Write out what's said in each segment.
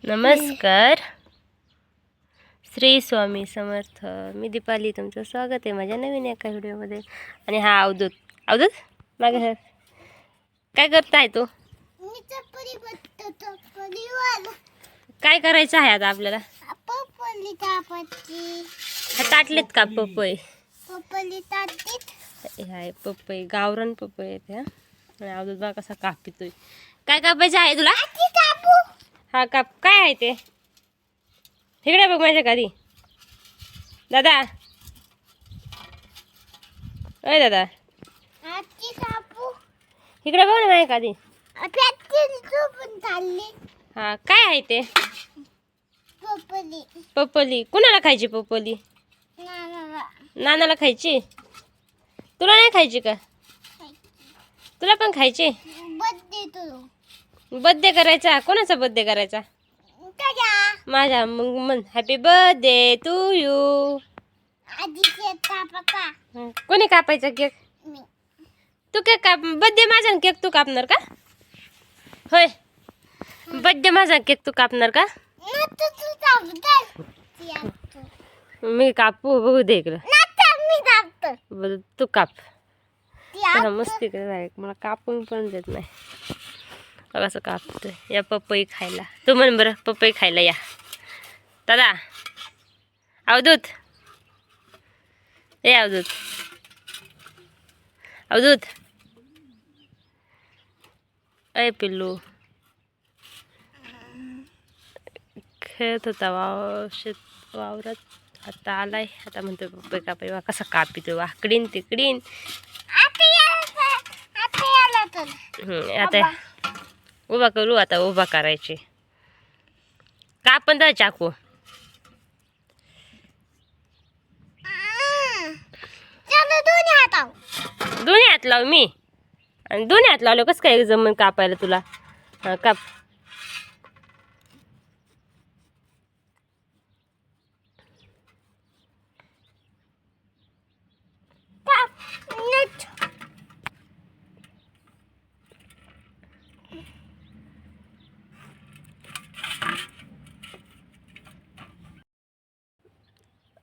नमस्कार. श्री स्वामी समर्थ. मी दीपाली, तुमचं स्वागत आहे माझ्या नवीन एका व्हिडिओमध्ये. आणि हा अवधूत. अवधूत मागे सर, काय करताय तू? काय करायचं आहे आता आपल्याला? ताटलेत का पपई? हाय पपई, गावरान पपई आहे त्या. आणि अवधूत बा कसा कापितोय. काय कापायचं आहे तुला? हा काप. काय आहे ते? इकडे बघ माझ्या कधी. दादा, अय दादा, इकडे बघ ना माझ्या कधी. हा काय आहे ते? पपली. कुणाला खायची पपली? नानाला खायची? तुला नाही खायची का? तुला पण खायची? बर्थडे करायचा? कोणाचा बर्थडे करायचा? माझा. मग म्हण हॅपी बर्थडे टू यू. कोणी कापायचा केक? तू केक काप. बर्थडे माझा केक तू कापणार का? होय, बर्थडे माझा केक तू कापणार का? मी कापू बघू दे इकडं. तू काप. मस्ती कर. मला कापून पण देत नाही. कसं कापतोय. या पपई खायला. तू म्हण बरं, पपई खायला या. दादा, अवधूत, ए अवधूत, अवधूत, अय पिल्लू. खेळत होता वावरात. आता आलाय. आता म्हणतोय पपई कापाय. वा कसा कापितो. वाकडीन तिकडीन. आता उभा करू. आता उभा करायची. कापण तर चाकू. दोन्ही हात लाव मी. आणि दोन्ही हात लावलं कसं काय जमन कापायला तुला? हा काप.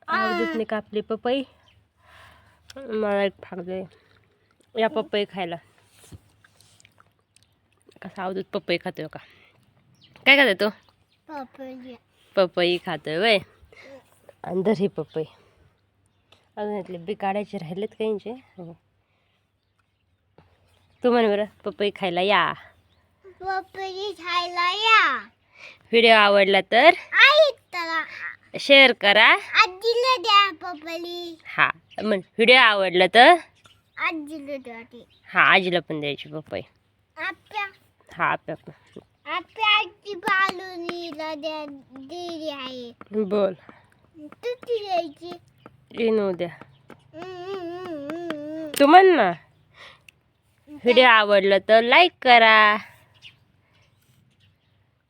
अवधूतने कापली पपई. मला एक भाग दे. या पपई खायला. कसा अवधूत पपई खातोय का? काय खातोय तो? पपई खातोय वय. अंदर ही पपई. अजून इथले बी काढायचे राहिलेत काहींचे. तू म्हण बरं, पपई खायला या. व्हिडिओ आवडला तर शेअर करा. हा म्हण. व्हिडिओ आवडला तर हा आजीला पण द्यायची पपई. हा आप्या पण. बोल. उद्या तू म्हण ना. व्हिडिओ आवडला तर लाईक करा.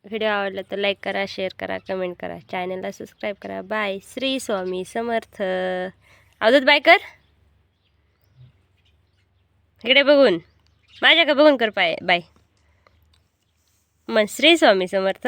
व्हिडिओ आवडला तर लाईक करा, शेअर करा, कमेंट करा, चॅनलला सबस्क्राईब करा. बाय. श्री स्वामी समर्थ. अवधूत बाय कर. इकडे बघून, माझ्याकडे बघून कर. Pi by. मग श्री स्वामी समर्थ.